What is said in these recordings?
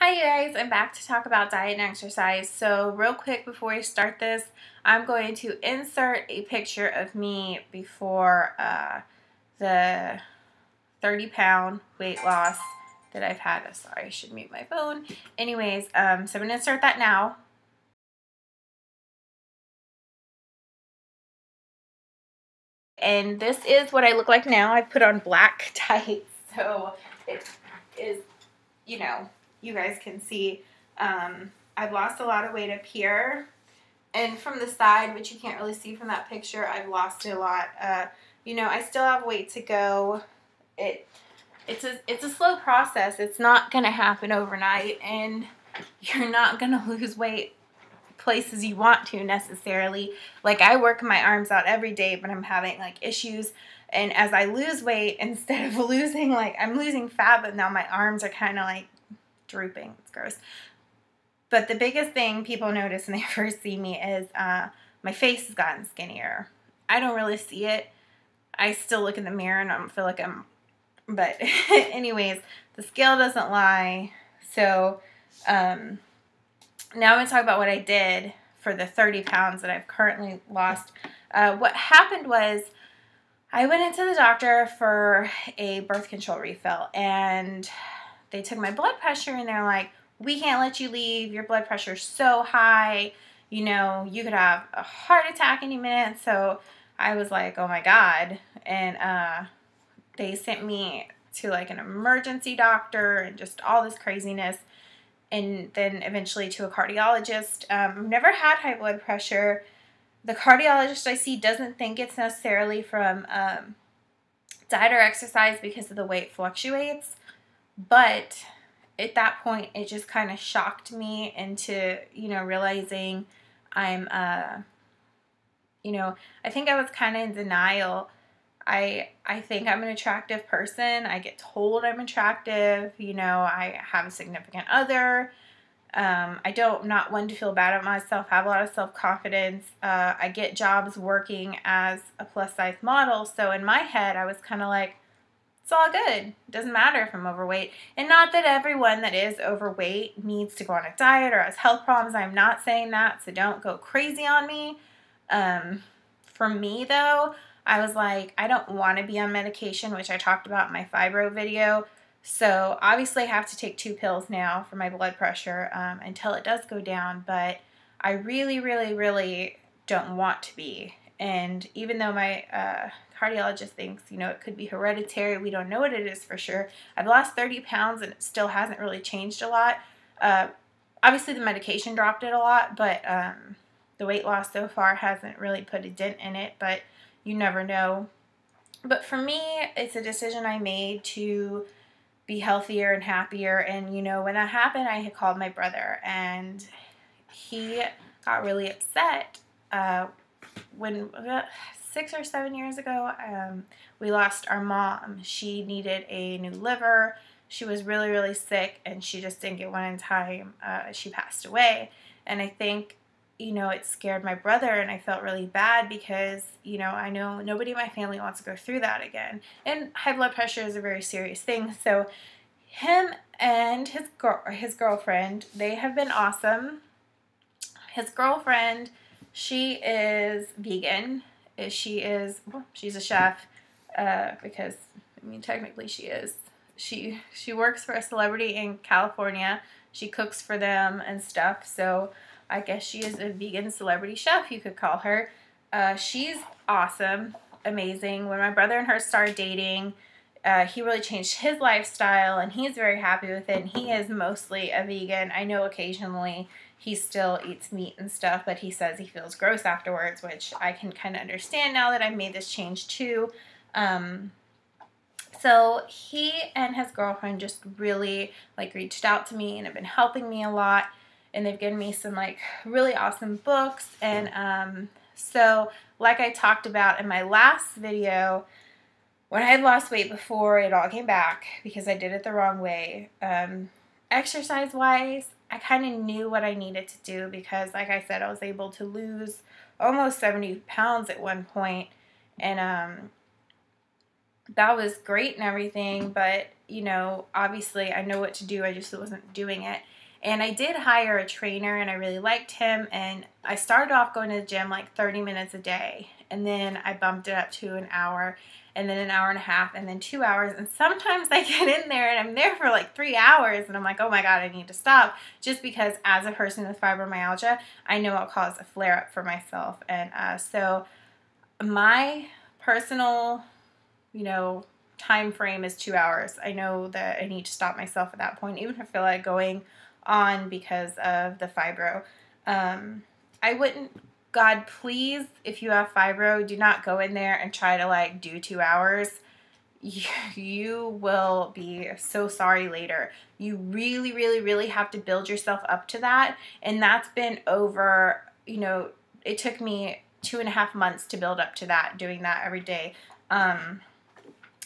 Hi you guys, I'm back to talk about diet and exercise. So real quick before I start this, I'm going to insert a picture of me before the 30-pound weight loss that I've had. Sorry, I should mute my phone. Anyways, so I'm going to insert that now. And this is what I look like now. I put on black tights, so it is, you guys can see. I've lost a lot of weight up here, and from the side, which you can't really see from that picture, I've lost it a lot. I still have weight to go. It's a slow process. It's not gonna happen overnight, and you're not gonna lose weight places you want to necessarily. Like, I work my arms out every day, but I'm having like issues, and as I lose weight, instead of losing, I'm losing fat, but now my arms are kind of like drooping. It's gross. But the biggest thing people notice when they first see me is my face has gotten skinnier. I don't really see it. I still look in the mirror and I don't feel like I'm, but anyways, the scale doesn't lie. So now I'm going to talk about what I did for the 30 pounds that I've currently lost. What happened was I went into the doctor for a birth control refill, and they took my blood pressure, and they're like, we can't let you leave. Your blood pressure is so high. You could have a heart attack any minute. So I was like, oh my God. And they sent me to like an emergency doctor and just all this craziness. And then eventually to a cardiologist. I've never had high blood pressure. The cardiologist I see doesn't think it's necessarily from diet or exercise because of the way it fluctuates. But at that point, it just kind of shocked me into, realizing I'm, I think I was kind of in denial. I think I'm an attractive person. I get told I'm attractive. I have a significant other. I'm not one to feel bad about myself. I have a lot of self-confidence. I get jobs working as a plus-size model. So in my head, I was kind of like, it's all good. It doesn't matter if I'm overweight. And not that everyone that is overweight needs to go on a diet or has health problems. I'm not saying that, so don't go crazy on me. For me, though, I was like, I don't want to be on medication, which I talked about in my fibro video. So obviously I have to take 2 pills now for my blood pressure until it does go down. But I really, really, really don't want to be. And even though my cardiologist thinks, it could be hereditary, we don't know what it is for sure. I've lost 30 pounds and it still hasn't really changed a lot. Obviously the medication dropped it a lot, but the weight loss so far hasn't really put a dent in it, but you never know. But for me, it's a decision I made to be healthier and happier. And, when that happened, I had called my brother, and he got really upset when 6 or 7 years ago, we lost our mom. She needed a new liver. She was really, really sick, and she just didn't get one in time. She passed away. And I think, it scared my brother, and I felt really bad because, I know nobody in my family wants to go through that again. And high blood pressure is a very serious thing. So him and his girlfriend, they have been awesome. His girlfriend, she is vegan. She's a chef, because, technically she is. She works for a celebrity in California. She cooks for them and stuff, so I guess she is a vegan celebrity chef, you could call her. She's awesome, amazing. When my brother and her started dating, he really changed his lifestyle, and he's very happy with it, and he is mostly a vegan. I know occasionally he still eats meat and stuff, but he says he feels gross afterwards, which I can kind of understand now that I've made this change too. So he and his girlfriend just really reached out to me and have been helping me a lot, and they've given me some really awesome books. And so like I talked about in my last video, when I had lost weight before it all came back because I did it the wrong way, exercise-wise, I kind of knew what I needed to do because, like I said, I was able to lose almost 70 pounds at one point. And that was great and everything, but, you know, obviously I know what to do. I just wasn't doing it. And I did hire a trainer, and I really liked him, and I started off going to the gym like 30 minutes a day, and then I bumped it up to an hour, and then an hour and a half, and then 2 hours, and sometimes I get in there and I'm there for like 3 hours, and I'm like, oh my god, I need to stop, just because as a person with fibromyalgia, I know I'll cause a flare-up for myself. And so my personal, you know, time frame is 2 hours. I know that I need to stop myself at that point, even if I feel like going on because of the fibro. I wouldn't, God, please, if you have fibro, do not go in there and try to like do 2 hours. You will be so sorry later. You really, really, really have to build yourself up to that. And that's been over, you know, it took me 2.5 months to build up to that, doing that every day.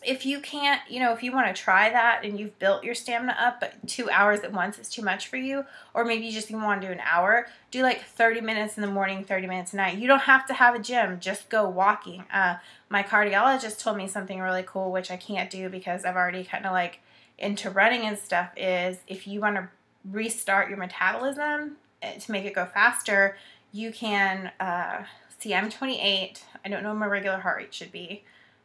If you can't, you know, if you want to try that and you've built your stamina up, but 2 hours at once is too much for you, or maybe you just even want to do an hour, do like 30 minutes in the morning, 30 minutes at night. You don't have to have a gym, just go walking. My cardiologist told me something really cool, which I can't do because I've already kind of like into running and stuff, is if you want to restart your metabolism to make it go faster, you can, see, I'm 28. I don't know what my regular heart rate should be.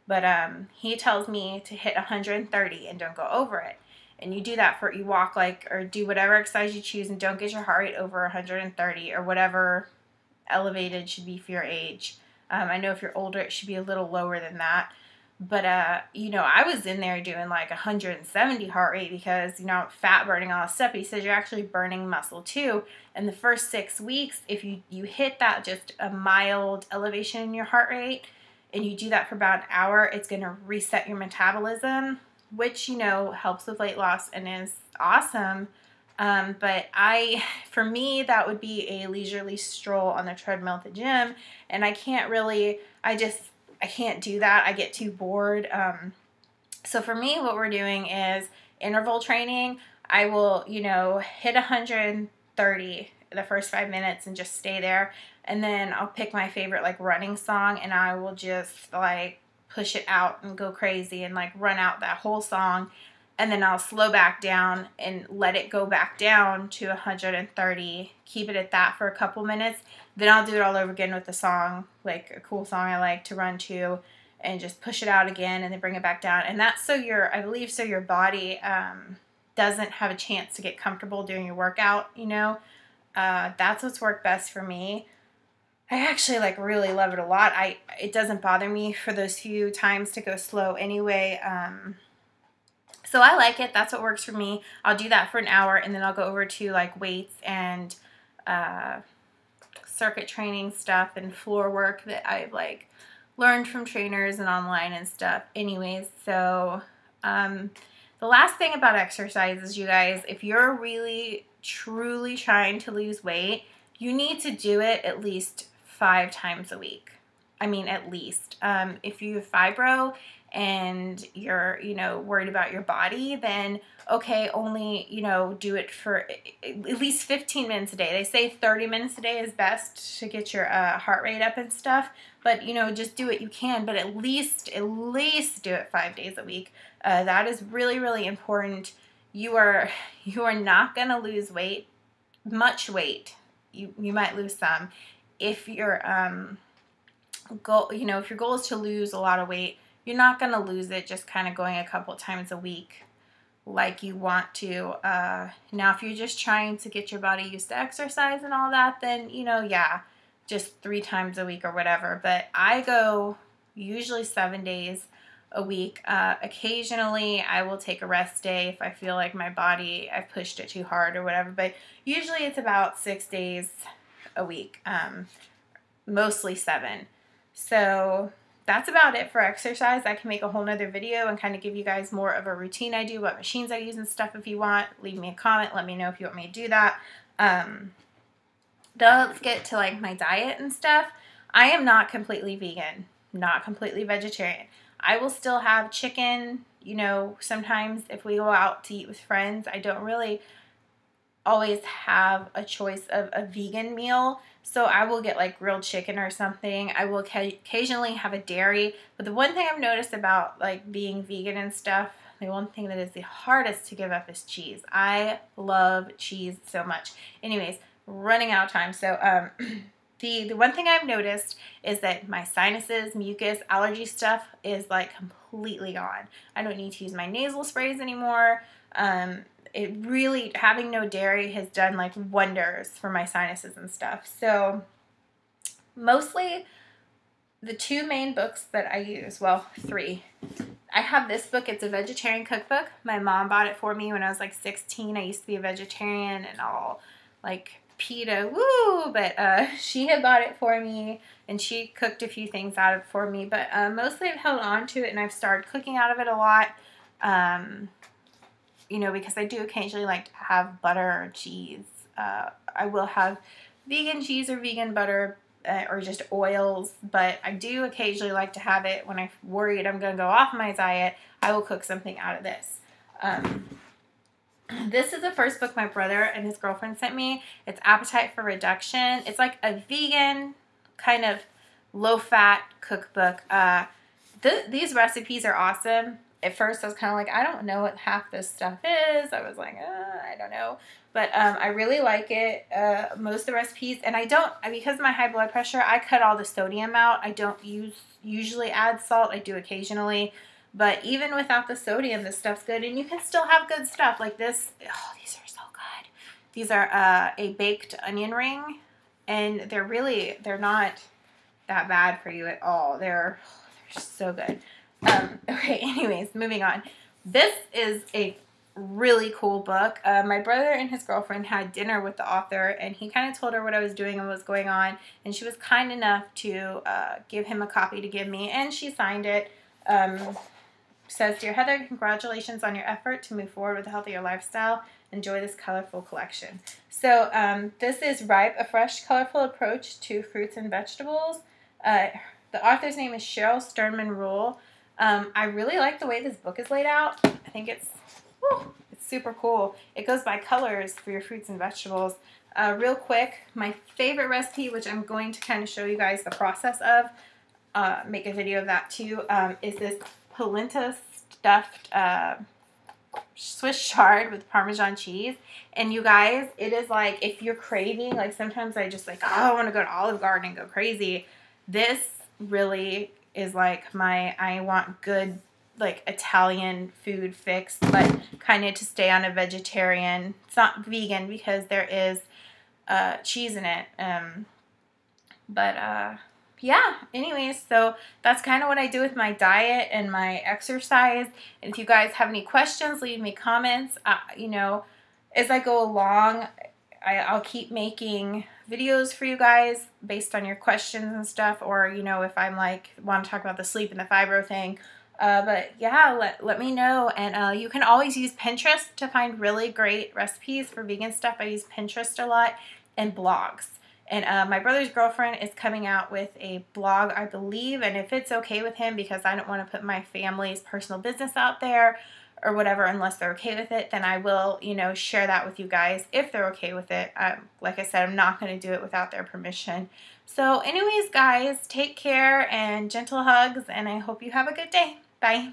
But he tells me to hit 130 and don't go over it. And you do that you walk like, or do whatever exercise you choose, and don't get your heart rate over 130 or whatever elevated should be for your age. I know if you're older, it should be a little lower than that. But, you know, I was in there doing like 170 heart rate because, you know, fat burning, all that stuff. He says you're actually burning muscle too. And the first 6 weeks, if you hit that just a mild elevation in your heart rate, and you do that for about an hour, it's going to reset your metabolism, which, you know, helps with weight loss and is awesome. But for me, that would be a leisurely stroll on the treadmill at the gym, and I can't really, I can't do that. I get too bored. So for me, what we're doing is interval training. I will, you know, hit 130 the first 5 minutes and just stay there. And then I'll pick my favorite like running song, and I will just like push it out and go crazy and like run out that whole song. And then I'll slow back down and let it go back down to 130, keep it at that for a couple minutes. Then I'll do it all over again with the song, like a cool song I like to run to, and just push it out again and then bring it back down. And that's so I believe so your body doesn't have a chance to get comfortable doing your workout, you know. That's what's worked best for me. I actually like really love it a lot. It doesn't bother me for those few times to go slow anyway. So I like it. That's what works for me. I'll do that for an hour, and then I'll go over to like weights and circuit training stuff and floor work that I've like learned from trainers and online and stuff. Anyways, so the last thing about exercise is, you guys, if you're really truly trying to lose weight, you need to do it at least 5 times a week. I mean, at least. If you have fibro and you're, you know, worried about your body, then okay, only, you know, do it for at least 15 minutes a day. They say 30 minutes a day is best to get your heart rate up and stuff, but, you know, just do what you can, but at least do it 5 days a week. That is really, really important. You are not going to lose weight, much weight. You might lose some. If your goal, you know, if your goal is to lose a lot of weight, you're not going to lose it just kind of going a couple times a week like you want to. Now, if you're just trying to get your body used to exercise and all that, then, you know, yeah, just 3 times a week or whatever. But I go usually 7 days a week. Occasionally, I will take a rest day if I feel like my body, I've pushed it too hard or whatever. But usually it's about 6 days a week, mostly 7. So that's about it for exercise. I can make a whole nother video and kind of give you guys more of a routine I do, what machines I use and stuff. If you want, leave me a comment. Let me know if you want me to do that. Let's get to like my diet and stuff. I am not completely vegan, not completely vegetarian. I will still have chicken, you know, sometimes if we go out to eat with friends. I don't really always have a choice of a vegan meal. So I will get like grilled chicken or something. I will occasionally have a dairy. But the one thing I've noticed about like being vegan and stuff, the one thing that is the hardest to give up is cheese. I love cheese so much. Anyways, running out of time. So the one thing I've noticed is that my sinuses, mucus, allergy stuff is like completely gone. I don't need to use my nasal sprays anymore. It really, having no dairy has done like wonders for my sinuses and stuff. So mostly the two main books that I use, well, three. I have this book. It's a vegetarian cookbook. My mom bought it for me when I was like 16. I used to be a vegetarian and all like PETA, woo, but she had bought it for me and she cooked a few things out of it for me, but mostly I've held on to it and I've started cooking out of it a lot, you know, because I do occasionally like to have butter or cheese. I will have vegan cheese or vegan butter or just oils, but I do occasionally like to have it when I'm worried I'm going to go off my diet. I will cook something out of this. This is the first book my brother and his girlfriend sent me. It's Appetite for Reduction. It's like a vegan kind of low-fat cookbook. These recipes are awesome. At first, I was kind of like, I don't know what half this stuff is. I was like, I don't know. But I really like it, most of the recipes. And I don't, because of my high blood pressure, I cut all the sodium out. I don't usually add salt. I do occasionally. But even without the sodium, this stuff's good. And you can still have good stuff like this. Oh, these are so good. These are a baked onion ring. And they're not that bad for you at all. They're so good. Okay, anyways, moving on. This is a really cool book. My brother and his girlfriend had dinner with the author, and he kind of told her what I was doing and what was going on, and she was kind enough to give him a copy to give me, and she signed it. Says, Dear Heather, congratulations on your effort to move forward with a healthier lifestyle. Enjoy this colorful collection. So this is Ripe, a fresh, colorful approach to fruits and vegetables. The author's name is Cheryl Sternman Rule. I really like the way this book is laid out. I think it's super cool. It goes by colors for your fruits and vegetables. Real quick, my favorite recipe, which I'm going to kind of show you guys the process of, make a video of that too, is this polenta stuffed Swiss chard with Parmesan cheese. And you guys, it is like, if you're craving, like sometimes I just like, oh, I want to go to Olive Garden and go crazy. This really is like I want good like Italian food fix, but kind of to stay on a vegetarian. It's not vegan because there is cheese in it. Yeah, anyways, so that's kind of what I do with my diet and my exercise. And if you guys have any questions, leave me comments. You know, as I go along, I'll keep making videos for you guys based on your questions and stuff, or, you know, if I'm like, want to talk about the sleep and the fibro thing. But yeah, let me know. And you can always use Pinterest to find really great recipes for vegan stuff. I use Pinterest a lot, and blogs. And my brother's girlfriend is coming out with a blog, I believe, and if it's okay with him, because I don't want to put my family's personal business out there or whatever unless they're okay with it, then I will, you know, share that with you guys if they're okay with it. Like I said, I'm not going to do it without their permission. So anyways, guys, take care and gentle hugs, and I hope you have a good day. Bye.